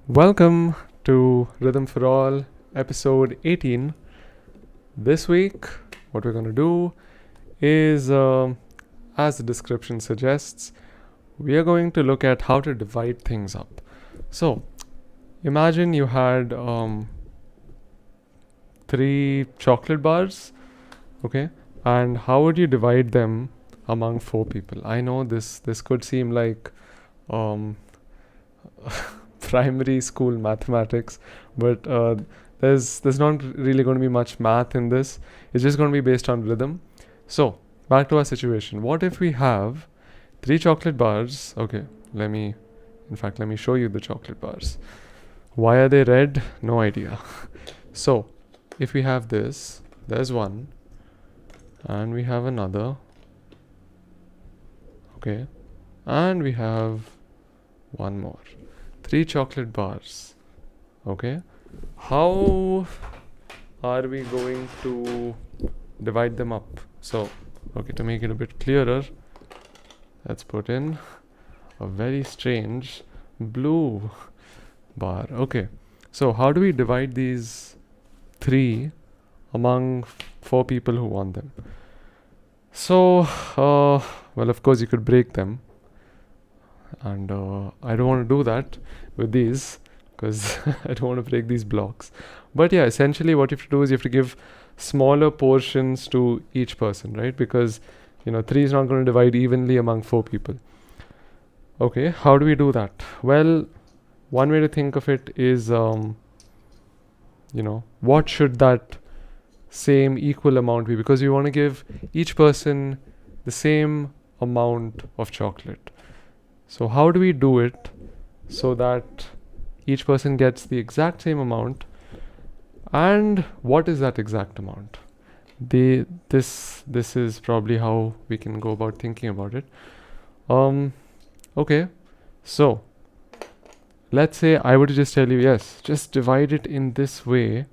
Welcome to Rhythm for All, episode 18. This week, what we're going to do is, as the description suggests, we are going to look at how to divide things up. So, imagine you had 3 chocolate bars, okay? And how would you divide them among 4 people? I know this could seem like um, primary school mathematics, but there's not really going to be much math in this. It's just going to be based on rhythm. So back to our situation. What if we have 3 chocolate bars? Okay, let me show you the chocolate bars. Why are they red? No idea. So if we have this, there's one, and we have another. Okay, and we have one more. 3 chocolate bars. Okay, how are we going to divide them up? So, okay, to make it a bit clearer, let's put in a very strange blue bar. Okay, so how do we divide these 3 among 4 people who want them? So, well, of course, you could break them, and I don't want to do that with these because I don't want to break these blocks. But yeah, essentially what you have to do is you have to give smaller portions to each person, right? Because 3 is not going to divide evenly among 4 people. Okay, how do we do that? Well, one way to think of it is what should that same equal amount be, because you want to give each person the same amount of chocolate. So how do we do it so that each person gets the exact same amount? And what is that exact amount? This is probably how we can go about thinking about it. Okay, so let's say I would just tell you, yes, just divide it in this way,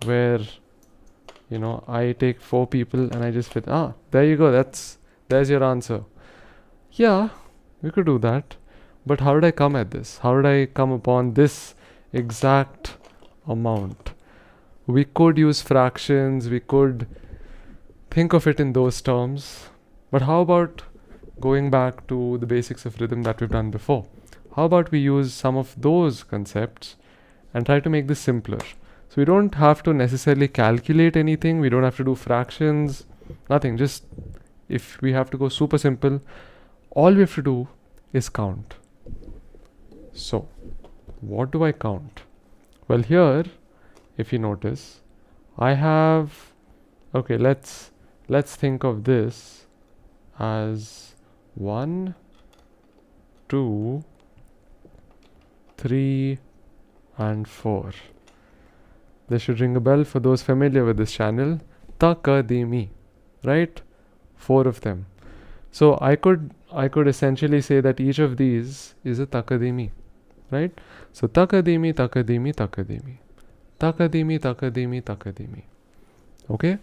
where I take 4 people and I just fit. There you go. There's your answer. Yeah, we could do that. But how did I come at this? How did I come upon this exact amount? We could use fractions. We could think of it in those terms. But how about going back to the basics of rhythm that we've done before? How about we use some of those concepts and try to make this simpler? So we don't have to necessarily calculate anything. We don't have to do fractions. Nothing. Just if we have to go super simple, all we have to do is count. So what do I count? Well, here, if you notice, I have, okay, let's think of this as 1, 2, 3, and 4. This should ring a bell for those familiar with this channel. Takadimi, right? 4 of them. So I could essentially say that each of these is a takadimi, right? So takadimi, takadimi, takadimi, takadimi, takadimi, takadimi. Okay,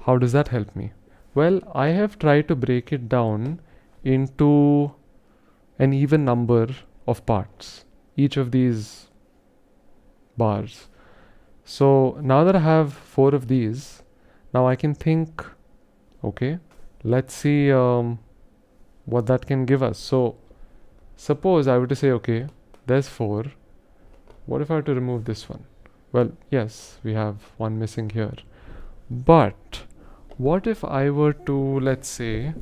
how does that help me? Well, I have tried to break it down into an even number of parts, each of these bars. So now that I have 4 of these, now I can think, okay, let's see what that can give us. So suppose I were to say, okay, there's 4. What if I were to remove this one? Well, yes, we have one missing here. But what if I were to, let's say,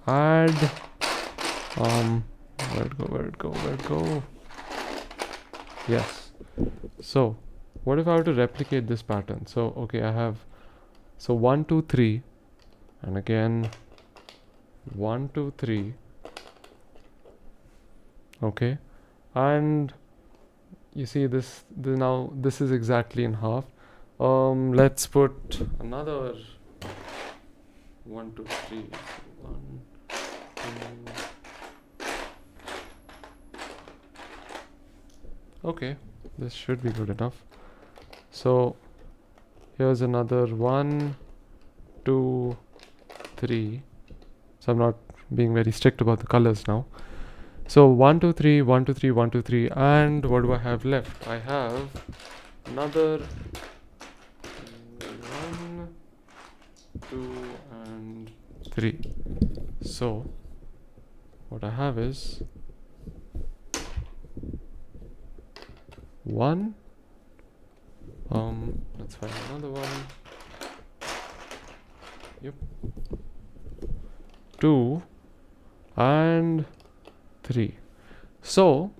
add where'd it go? Yes. So what if I were to replicate this pattern? So okay, I have 1, 2, 3, and again 1, 2, 3. Okay, and you see this now this is exactly in half. Let's put another 1, 2, 3. 1, 2. Okay, this should be good enough. So here's another 1, 2, 3. So I'm not being very strict about the colors now. So 1, 2, 3, 1, 2, 3, 1, 2, 3, and what do I have left? I have another 1, 2, and 3. So what I have is 1. Let's find another one. Yep. 2 and 3. So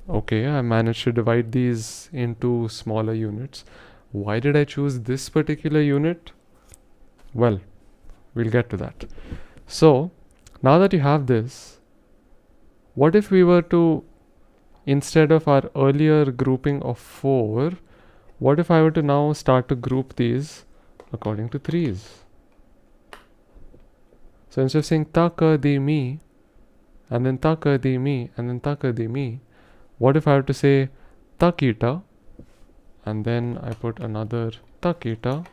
okay, I managed to divide these into smaller units. Why did I choose this particular unit? Well, we'll get to that. So now that you have this, what if we were to, instead of our earlier grouping of 4, what if I were to now start to group these according to 3s? So instead of saying takadimi, and then takadimi, and then takadimi, what if I were to say takita, and then I put another takita,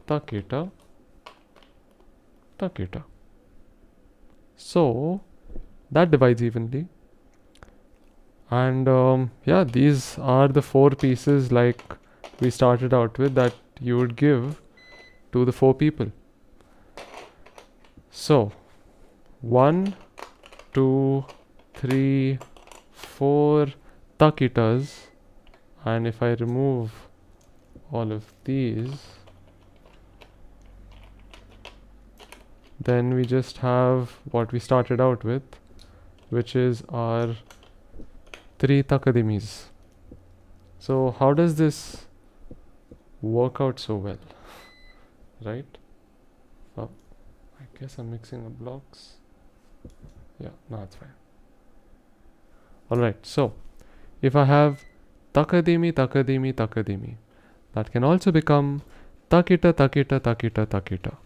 takita, takita. So that divides evenly. And yeah, these are the 4 pieces like we started out with that you would give to the 4 people. So 1, 2, 3, 4 takitas, and if I remove all of these, then we just have what we started out with, which is our 3 takadimis. So how does this work out so well, right? Oh, I guess I'm mixing up blocks. Yeah, no, it's fine. Alright, so if I have takadimi, takadimi, takadimi, that can also become takita, takita, takita, takita.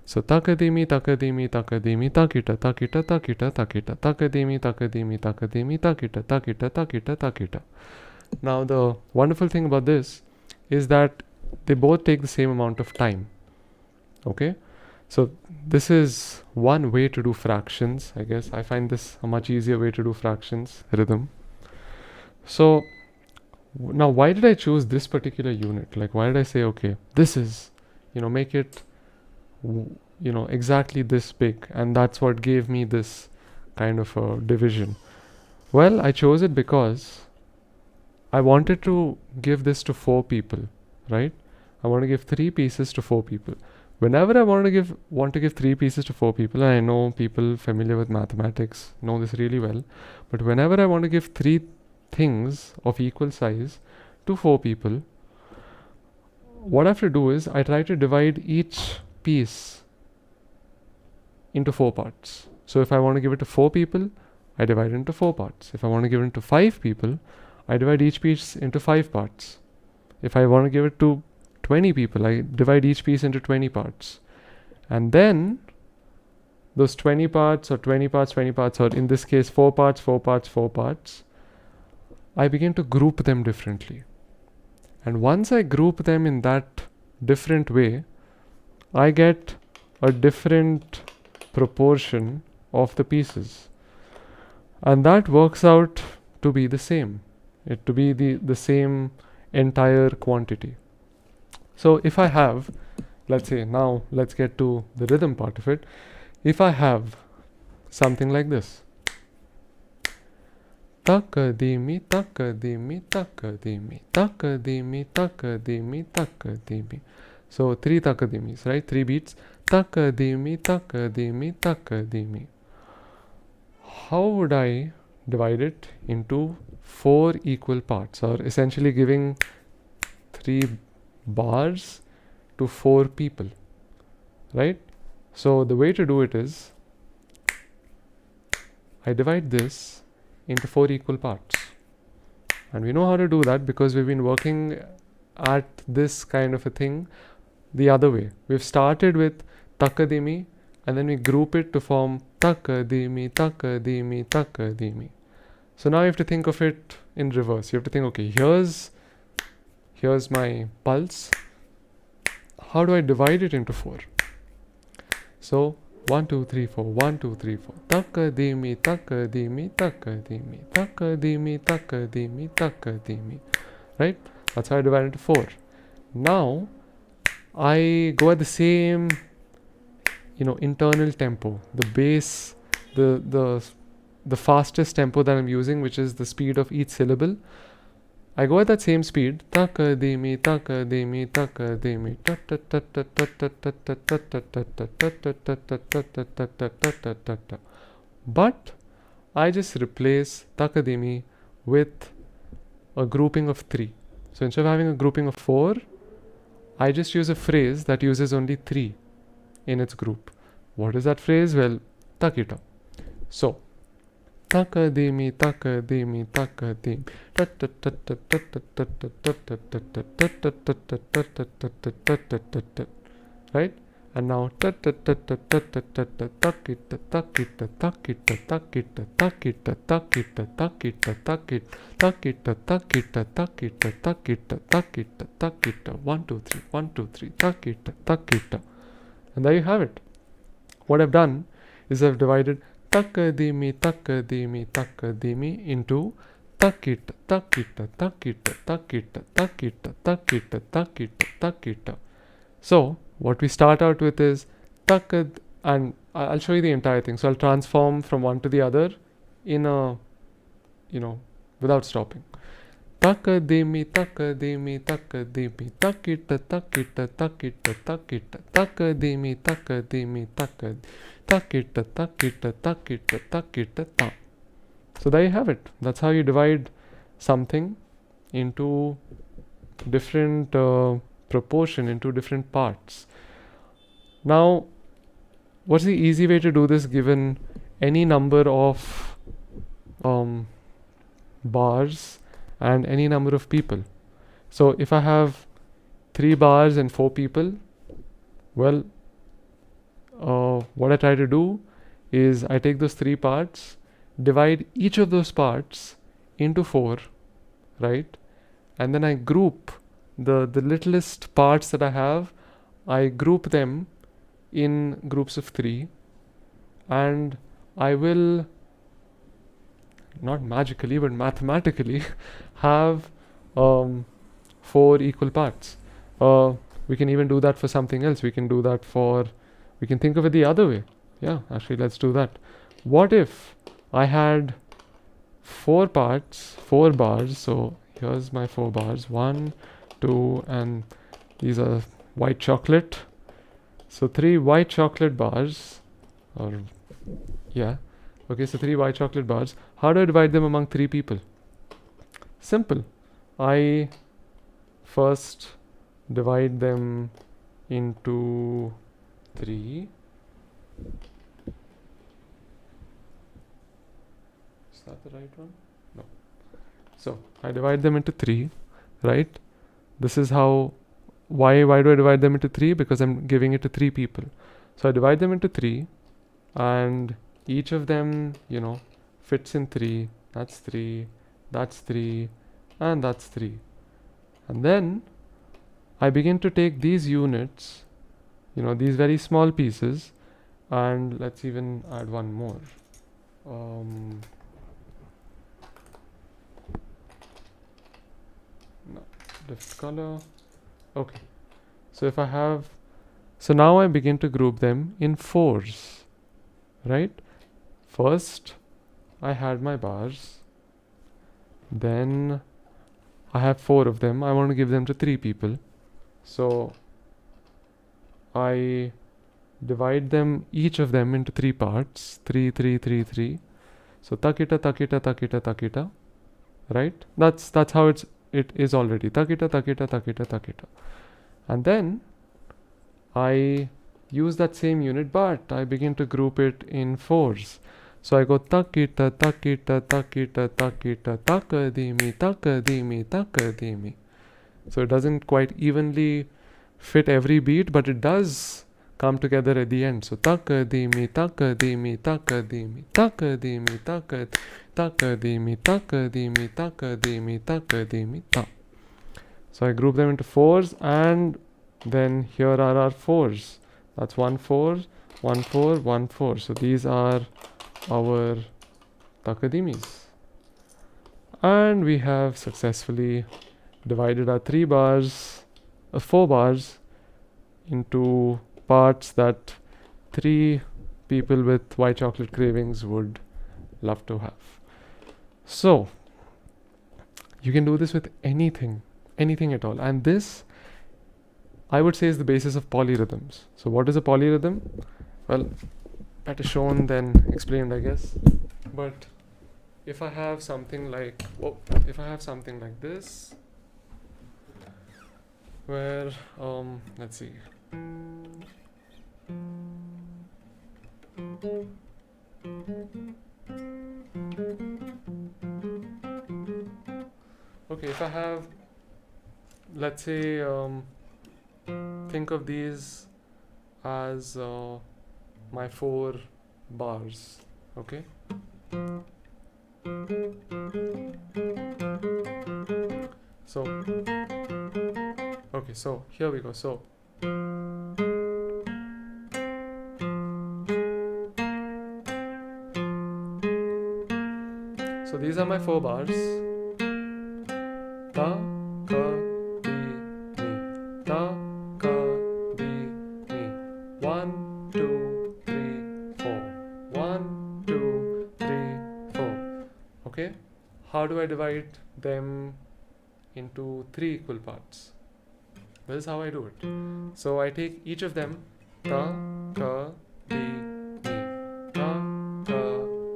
So takadimi, takadimi, takadimi, takita, takita, takita, takita, takadimi, takadimi, takadimi, takita, takita, takita, takita. Now the wonderful thing about this is that they both take the same amount of time. Okay, so this is one way to do fractions. I guess I find this a much easier way to do fractions rhythm. So now why did I choose this particular unit? Like, why did I say, okay, this is, make it exactly this big, and that's what gave me this kind of a division? Well, I chose it because I wanted to give this to 4 people, right? I want to give 3 pieces to 4 people. Whenever I want to give 3 pieces to 4 people, and I know people familiar with mathematics know this really well, but whenever I want to give 3 things of equal size to 4 people, what I have to do is I try to divide each piece into 4 parts. So if I want to give it to 4 people, I divide it into 4 parts. If I want to give it to 5 people, I divide each piece into 5 parts. If I want to give it to 20 people, I divide each piece into 20 parts. And then those 20 parts or 20 parts, 20 parts, or in this case 4 parts, 4 parts, 4 parts, I begin to group them differently. And once I group them in that different way, I get a different proportion of the pieces. And that works out to be the same. To be the same entire quantity. So if I have, let's say, now let's get to the rhythm part of it. If I have something like this. Takadimi, takadimi, takadimi, takadimi, takadimi, takadimi. So 3 takadimis, right? 3 beats. Takadimi, takadimi, takadimi. How would I divide it into 4 equal parts, or essentially giving 3 bars to 4 people, right? So the way to do it is I divide this into 4 equal parts, and we know how to do that because we've been working at this kind of a thing the other way. We've started with takadimi and then we group it to form takadimi, takadimi, takadimi. So now you have to think of it in reverse. You have to think, okay, here's my pulse. How do I divide it into 4? So 1 2 3 4 1 2 3 4 takadimi takadimi takadimi takadimi takadimi takadimi. Right? That's how I divide into 4. Now I go at the same internal tempo, the base, the fastest tempo that I'm using, which is the speed of each syllable. I go at that same speed. Takadimi, takadimi, takadimi. But I just replace takadimi with a grouping of 3. So instead of having a grouping of 4, I just use a phrase that uses only 3 in its group. What is that phrase? Well, takita. So takadimi, takadimi, takadimi. Right? And now takita, takita, takita, takita, takita, takita, takita, takita, takita, takita, takita, takita, takita. 1 2 3 1 2 3 takita, takita. And there you have it. What I've done is I've divided takadimi, takadimi, takadimi into takita, takita, takita, takita, takita, takita, takita, takita. So what we start out with is takad, and I'll show you the entire thing. So I'll transform from one to the other in a, without stopping. Takadimi, takadimi, takadimi, takita, takita, takita, takita, takadimi, takadimi, takad, takita, takita, takita, takita, ta. So there you have it. That's how you divide something into different proportion, into different parts. Now, what's the easy way to do this given any number of bars and any number of people? So if I have 3 bars and 4 people, well, what I try to do is I take those 3 parts, divide each of those parts into 4, right? And then I group the littlest parts that I have, I group them in groups of 3, and I will not magically but mathematically have 4 equal parts. We can even do that for something else. We can do that for, we can think of it the other way. Yeah, actually let's do that. What if I had 4 parts, 4 bars? So here's my 4 bars, 1 2, and these are white chocolate. So 3 white chocolate bars, or yeah, okay, so 3 white chocolate bars. How do I divide them among 3 people? Simple. I first divide them into 3. Is that the right one? No. So I divide them into 3, right? This is how, why do I divide them into 3? Because I'm giving it to 3 people. So I divide them into 3, and each of them, fits in 3. That's 3, that's 3, and that's 3. And then I begin to take these units, these very small pieces, and let's even add one more. No, different color. Okay. So if I have, so now I begin to group them in 4s, right? First, I had my bars. Then I have 4 of them. I want to give them to 3 people. So I divide them, each of them, into 3 parts. 3, 3, 3, 3. So takita, takita, takita, takita. Right? That's how it is already. Takita, takita, takita, takita. And then I use that same unit, but I begin to group it in 4s. So I go takita, takita, takita, takita, takadimi, takadimi, takadimi. So it doesn't quite evenly fit every beat, but it does come together at the end. So takadimi, takadimi, takadimi, takadimi, takadimi, takadimi, takadimi, takadimi, ta. So I group them into 4s, and then here are our 4s. That's 1 4, 1 4 1 4. So these are our takadimis, and we have successfully divided our 4 bars into parts that 3 people with white chocolate cravings would love to have. So you can do this with anything at all, and this, I would say, is the basis of polyrhythms. So what is a polyrhythm? Well, that is shown then explained, I guess. But if I have something like this, where let's see, okay, if I have, let's say, think of these as my 4 bars, okay? So, okay, so here we go. So, these are my 4 bars. Ta, ka, di, mi. Ta, ka, di, mi. 1, 2, 3, 4. 1, 2, 3, 4. Okay? How do I divide them into 3 equal parts? This is how I do it. So I take each of them, ta, ka, di, mi. Ta, ka,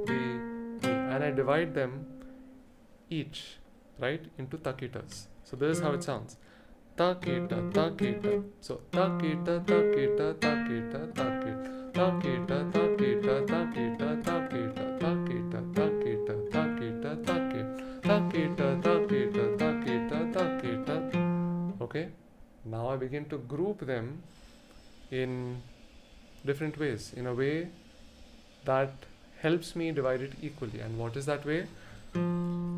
di, mi. And I divide them each, right, into takitas. So this is how it sounds. Takita, takita. So takita, takita, takita, takita. Takita, takita, takita, takita. Takita, takita, takita, takita. Takita, takita, takita, takita. Okay? Now I begin to group them in different ways, in a way that helps me divide it equally. And what is that way?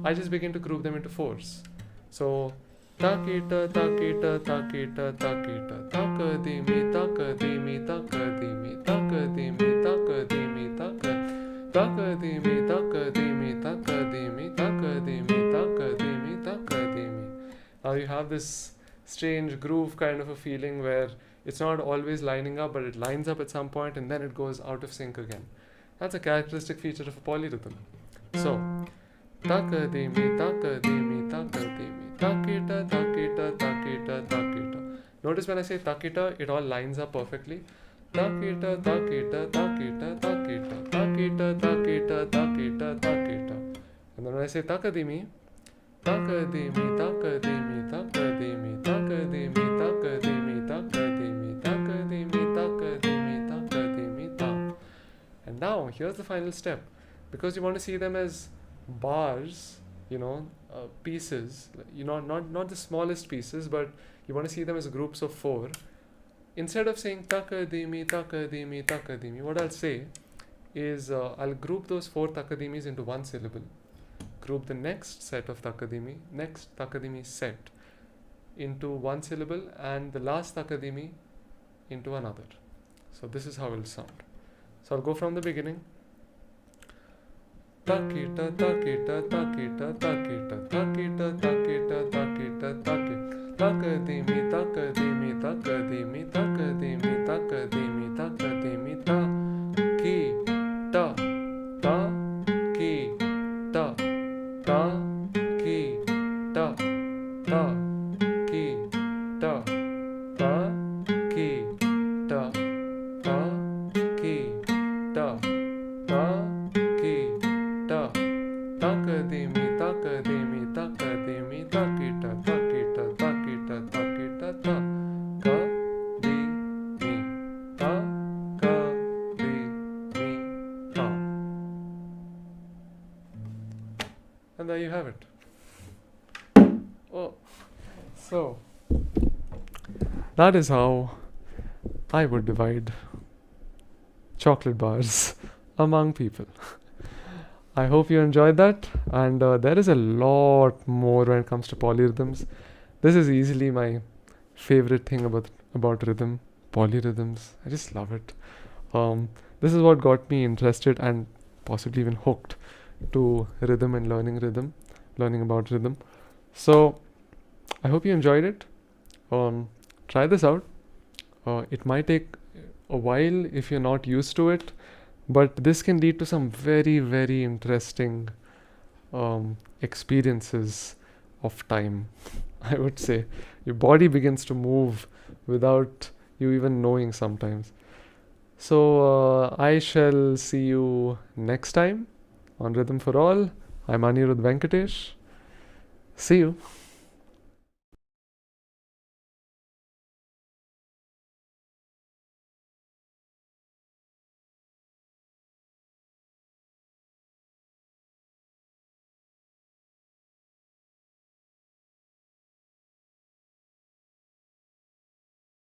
I just begin to group them into 4s. So, takita, takita, takita, takita, takadimi, takadimi, takadimi, takadimi, takadimi, takadimi, takadimi, takadimi, takadimi, takadimi, takadimi. Now you have this strange groove kind of a feeling where it's not always lining up, but it lines up at some point and then it goes out of sync again. That's a characteristic feature of a polyrhythm. So, takadimi, takadimi, takadimi, takita, takita, takita, takita. Notice when I say takita, it all lines up perfectly. Takita, takita, takita, takita, takita, takita, takita, takita. And then when I say takadimi, takadimi, takadimi, takadimi, takadimi, takadimi, takadimi, takadimi, takadimi, takadimi, ta. And now, here's the final step. Because you want to see them as bars, pieces, not the smallest pieces, but you want to see them as groups of 4. Instead of saying takadimi, takadimi, takadimi, what I'll say is I'll group those 4 takadimis into 1 syllable. Group the next set of next takadimi set into 1 syllable, and the last takadimi into another. So this is how it will sound. So I'll go from the beginning. Takita, takita, takita, takita, takita, takita, takita, takita, takadimi, takadimi, takadimi, takadimi, takadimi, takadimi, ta, ki, ta, ta, ki, ta, ta, ki, ta, ta, ki, ta, ta, ki, ta, ta, ki, ta, ta, ki, ta, takadimi, takadimi, takadimi, takita, takita, takita, takita, ta, ka, di, mi, ta, ka, di, mi, ta. And there you have it. Oh, so that is how I would divide chocolate bars among people. I hope you enjoyed that, and there is a lot more when it comes to polyrhythms. This is easily my favorite thing about rhythm, polyrhythms. I just love it. This is what got me interested and possibly even hooked to rhythm and learning about rhythm. So I hope you enjoyed it. Try this out. It might take a while if you're not used to it, but this can lead to some very, very interesting experiences of time. I would say your body begins to move without you even knowing sometimes. So I shall see you next time on Rhythm for All. I'm Anirudh Venkatesh. See you.